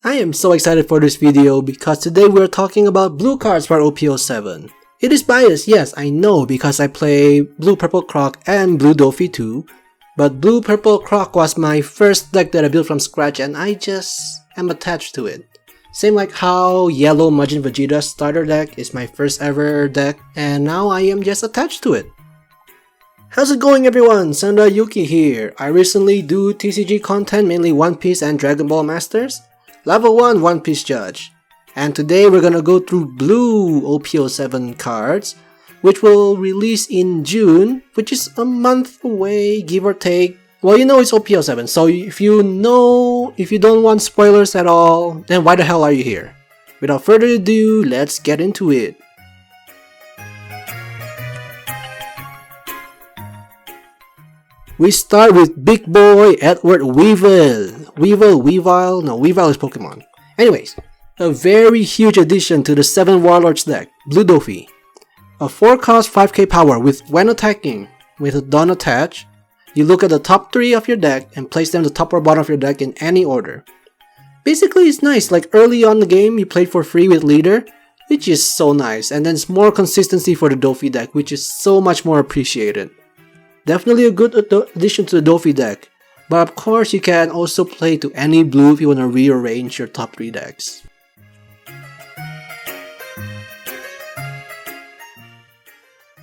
I am so excited for this video because today we are talking about blue cards for OP07. It is biased, yes, I know, because I play Blue Purple Croc and Blue Dofi too, but Blue Purple Croc was my first deck that I built from scratch and I just am attached to it. Same like how Yellow Majin Vegeta starter deck is my first ever deck and now I am just attached to it. How's it going everyone? Sanada Yuki here. I recently do TCG content, mainly One Piece and Dragon Ball Masters. Level 1 One Piece Judge. And today we're gonna go through blue OP07 cards, which will release in June, which is a month away, give or take. Well, you know it's OP07, so if you don't want spoilers at all, then why the hell are you here? Without further ado, let's get into it. We start with big boy Edward Weevil. Weevil is Pokemon. Anyways, a very huge addition to the 7 Warlords deck, Blue Dofi. A 4-cost 5k power with when attacking with a Dawn attached, you look at the top 3 of your deck and place them the top or bottom of your deck in any order. Basically it's nice, like early on the game you played for free with leader, which is so nice, and then it's more consistency for the Dofi deck, which is so much more appreciated. Definitely a good addition to the Dofi deck, but of course you can also play to any blue if you want to rearrange your top 3 decks.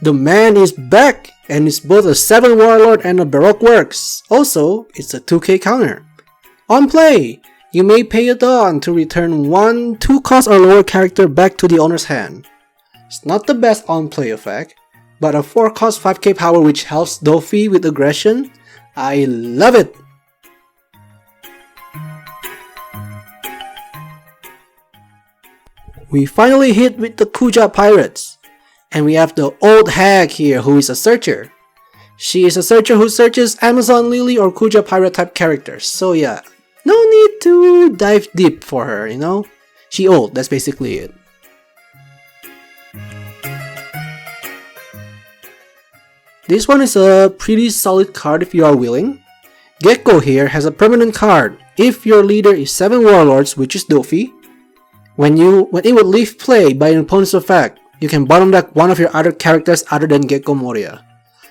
The man is back and is both a 7 Warlord and a Baroque Works. Also, it's a 2k counter. On play, you may pay a Dawn to return one 2-cost or lower character back to the owner's hand. It's not the best on play effect, but a 4-cost 5k power which helps Dofi with aggression, I love it! We finally hit with the Kuja Pirates. And we have the old hag here who is a searcher. She is a searcher who searches Amazon Lily or Kuja Pirate type characters. So yeah, no need to dive deep for her, you know? She old, that's basically it. This one is a pretty solid card if you are willing. Gecko here has a permanent card. If your leader is 7 Warlords, which is Dofi, when it would leave play by an opponent's effect, you can bottom deck one of your other characters other than Gecko Moria.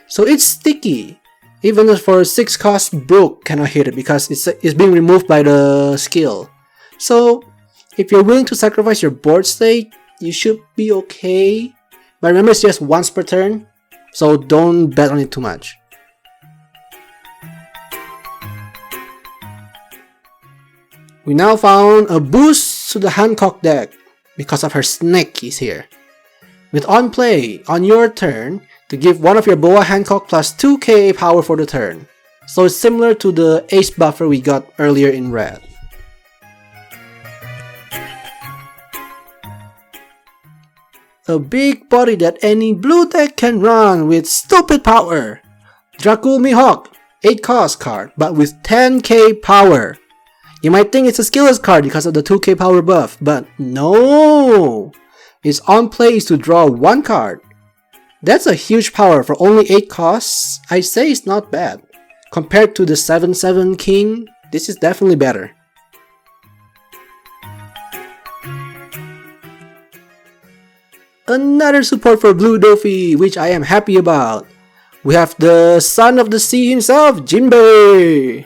So it's sticky. Even for a 6-cost Brook cannot hit it because it's being removed by the skill. So if you're willing to sacrifice your board state, you should be okay. But remember it's just once per turn, so don't bet on it too much. We now found a boost to the Hancock deck because of her snake is here. With on play, on your turn, to give one of your Boa Hancock plus 2k power for the turn. So it's similar to the Ace buffer we got earlier in red. A big body that any blue deck can run with stupid power. Dracul Mihawk, 8-cost card, but with 10k power. You might think it's a skillless card because of the 2k power buff, but no! Its on play is to draw 1 card. That's a huge power for only 8 costs. I say it's not bad. Compared to the 7/7 King, this is definitely better. Another support for Blue Dofi, which I am happy about. We have the Son of the Sea himself, Jinbei.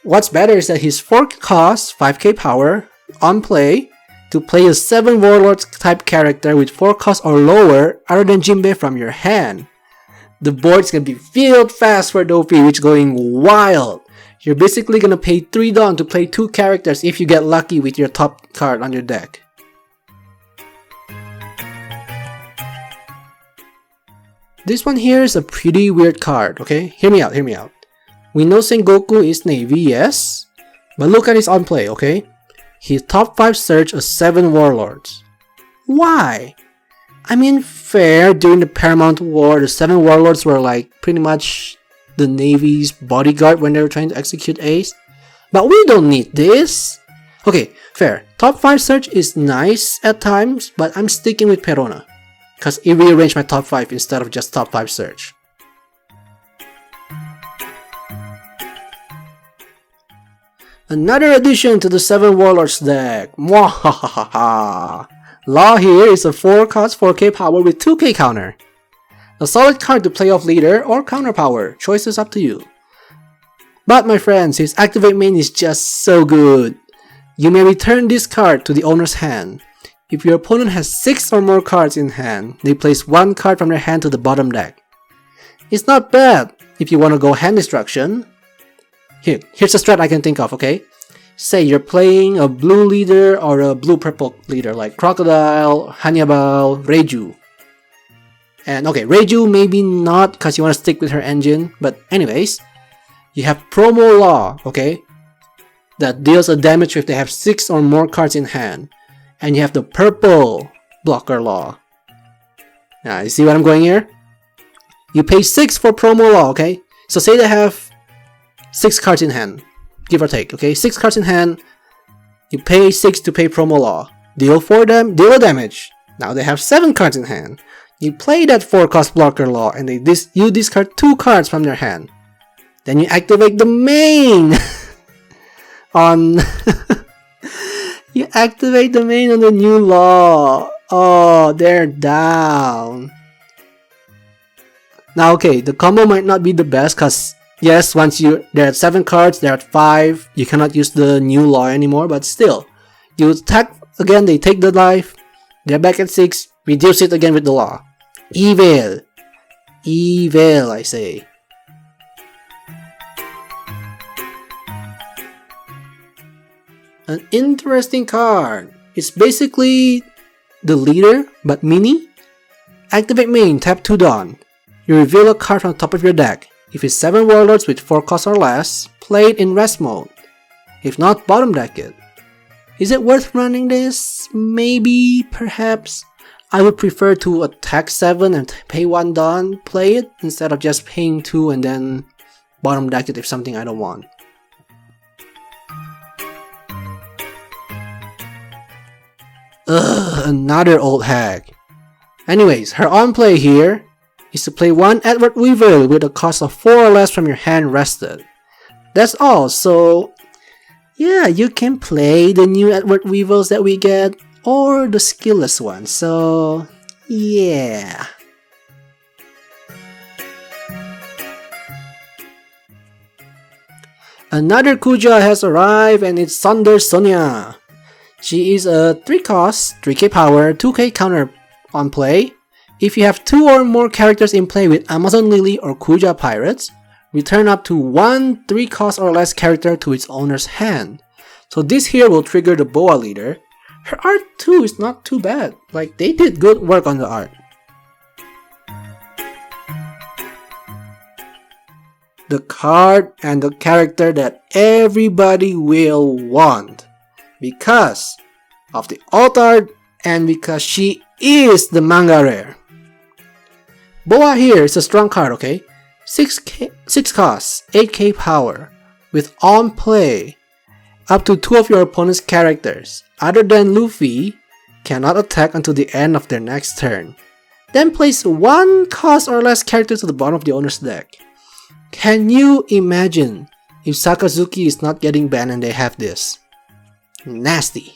What's better is that his 4 cost, 5k power, on play, to play a 7 Warlords type character with 4 cost or lower other than Jinbei from your hand. The board's gonna be filled fast for Dofi, which is going wild. You're basically gonna pay 3 Dawn to play 2 characters if you get lucky with your top card on your deck. This one here is a pretty weird card, okay? Hear me out. We know Sengoku is Navy, yes? But look at his on play, okay? He top 5 search a 7 Warlords. Why? I mean, fair, during the Paramount War, the 7 Warlords were like pretty much the Navy's bodyguard when they were trying to execute Ace. But we don't need this. Okay, fair. Top 5 search is nice at times, but I'm sticking with Perona, because it rearranged my top 5 instead of just top 5 search. Another addition to the 7 Warlords deck. Mwahahaha. Law here is a 4 cost 4k power with 2k counter. A solid card to play off leader or counter power, choice is up to you. But my friends, his activate main is just so good. You may return this card to the owner's hand. If your opponent has 6 or more cards in hand, they place 1 card from their hand to the bottom deck. It's not bad if you want to go hand destruction. Here's a strat I can think of, okay? Say you're playing a blue leader or a blue-purple leader like Crocodile, Hannibal, Reiju. And okay, Reiju maybe not because you want to stick with her engine, but anyways, you have Promo Law, okay? That deals a damage if they have 6 or more cards in hand. And you have the purple Blocker Law. Now, you see what I'm going here? You pay 6 for Promo Law, okay? So say they have 6 cards in hand, give or take, okay? 6 cards in hand, you pay 6 to pay Promo Law. Deal for them, deal a damage. Now they have 7 cards in hand. You play that 4 cost Blocker Law and you discard 2 cards from their hand. Then you activate the main on... You activate the main on the new law. Oh, they're down. Now okay, the combo might not be the best because yes, once they're at 7 cards, they're at 5, you cannot use the new law anymore, but still. You attack again, they take the life, they're back at 6, reduce it again with the law. Evil. Evil, I say. An interesting card. It's basically the leader, but mini. Activate main, tap 2 Dawn. You reveal a card from the top of your deck. If it's 7 Warlords with 4 costs or less, play it in rest mode. If not, bottom deck it. Is it worth running this? Maybe, perhaps. I would prefer to attack 7 and pay 1 Dawn, play it, instead of just paying 2 and then bottom deck it if something I don't want. Ugh, another old hag. Anyways, her on play here is to play 1 Edward Weevil with a cost of 4 or less from your hand rested. That's all, so yeah, you can play the new Edward Weevils that we get or the skillless ones, so yeah. Another Kuja has arrived and it's Sanada Sonia. She is a 3 cost, 3k power, 2k counter on play. If you have 2 or more characters in play with Amazon Lily or Kuja Pirates, return up to 1 3 cost or less character to its owner's hand. So this here will trigger the Boa leader. Her art too is not too bad, like they did good work on the art. The card and the character that everybody will want. Because of the alt art and because she is the manga rare. Boa here is a strong card, okay? 6 costs, 8k power, with on play. Up to 2 of your opponent's characters, other than Luffy, cannot attack until the end of their next turn. Then place 1 cost or less character to the bottom of the owner's deck. Can you imagine if Sakazuki is not getting banned and they have this? Nasty.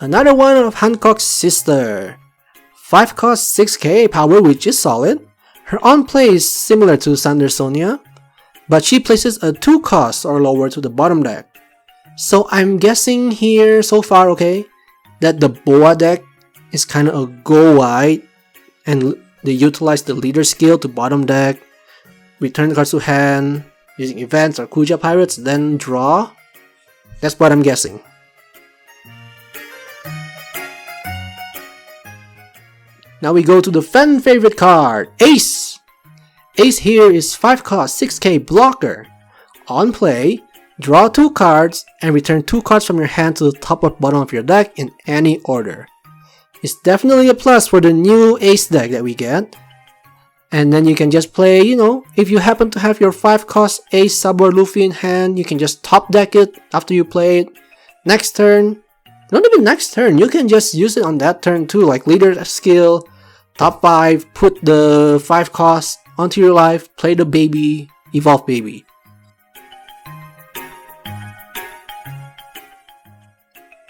Another one of Hancock's sister. 5 cost 6k power, which is solid. Her on play is similar to Sanada Sonia, but she places a 2 cost or lower to the bottom deck. So I'm guessing here so far, okay, that the Boa deck is kind of a go wide and they utilize the leader skill to bottom deck, return the cards to hand, using events or Kuja Pirates, then draw. That's what I'm guessing. Now we go to the fan favorite card, Ace! Ace here is 5 cost, 6k blocker. On play, draw 2 cards and return 2 cards from your hand to the top or bottom of your deck in any order. It's definitely a plus for the new Ace deck that we get. And then you can just play, you know, if you happen to have your 5 cost Ace, Sub or Luffy in hand, you can just top deck it after you play it. Next turn, not even next turn, you can just use it on that turn too, like leader skill, top 5, put the 5 cost onto your life, play the baby, evolve baby.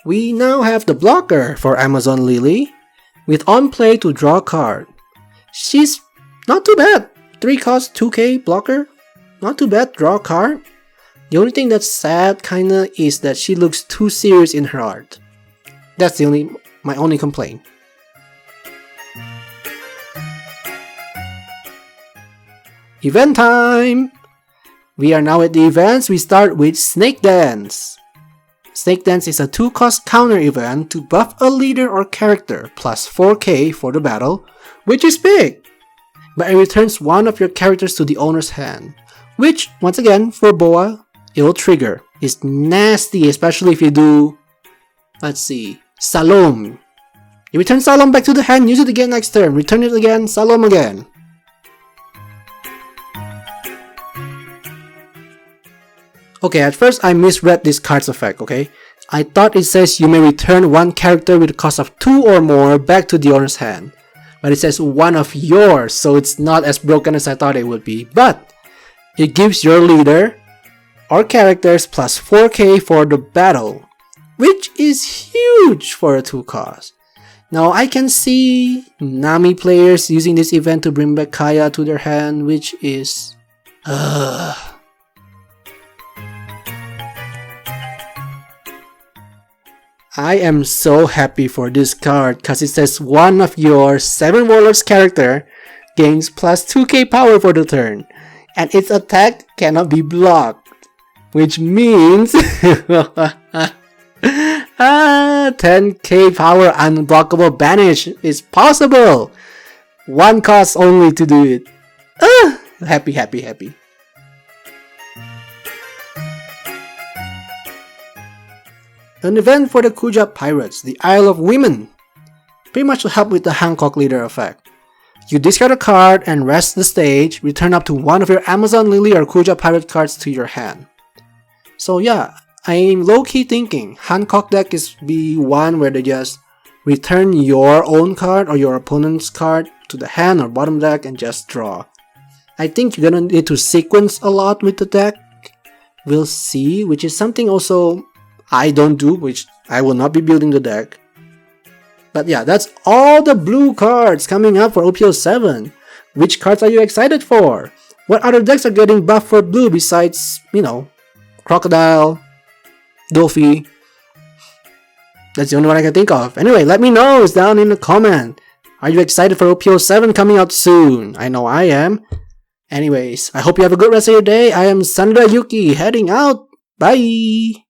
We now have the blocker for Amazon Lily, with on play to draw a card. She's not too bad. 3 cost 2k blocker, not too bad, draw a card. The only thing that's sad kinda is that she looks too serious in her art. That's my only complaint. Event time! We are now at the events. We start with Snake Dance. Snake Dance is a 2 cost counter event to buff a leader or character plus 4k for the battle, which is big! But it returns one of your characters to the owner's hand, which, once again, for Boa, it will trigger. It's nasty, especially if you do, let's see, Salom. You return Salom back to the hand, use it again next turn, return it again, Salom again. Okay, at first I misread this card's effect, okay? I thought it says you may return one character with a cost of 2 or more back to the owner's hand. But it says one of yours, so it's not as broken as I thought it would be. But it gives your leader or characters plus 4k for the battle, which is huge for a 2 cost. Now I can see Nami players using this event to bring back Kaya to their hand, which is... I am so happy for this card because it says one of your 7 Warlords character gains plus 2k power for the turn, and its attack cannot be blocked, which means 10k power unblockable banish is possible. 1 cost only to do it. Happy, happy, happy. An event for the Kuja Pirates, the Isle of Women. Pretty much to help with the Hancock leader effect. You discard a card and rest the stage, return up to one of your Amazon Lily or Kuja Pirate cards to your hand. So yeah, I'm low-key thinking Hancock deck is the one where they just return your own card or your opponent's card to the hand or bottom deck and just draw. I think you're gonna need to sequence a lot with the deck. We'll see, which is something also I don't do, which I will not be building the deck. But yeah, that's all the blue cards coming up for OP07. Which cards are you excited for? What other decks are getting buffed for blue besides, you know, Crocodile, Dolphy? That's the only one I can think of. Anyway, let me know, it's down in the comment. Are you excited for OP07 coming out soon? I know I am. Anyways, I hope you have a good rest of your day. I am Sanada Yuki, heading out. Bye!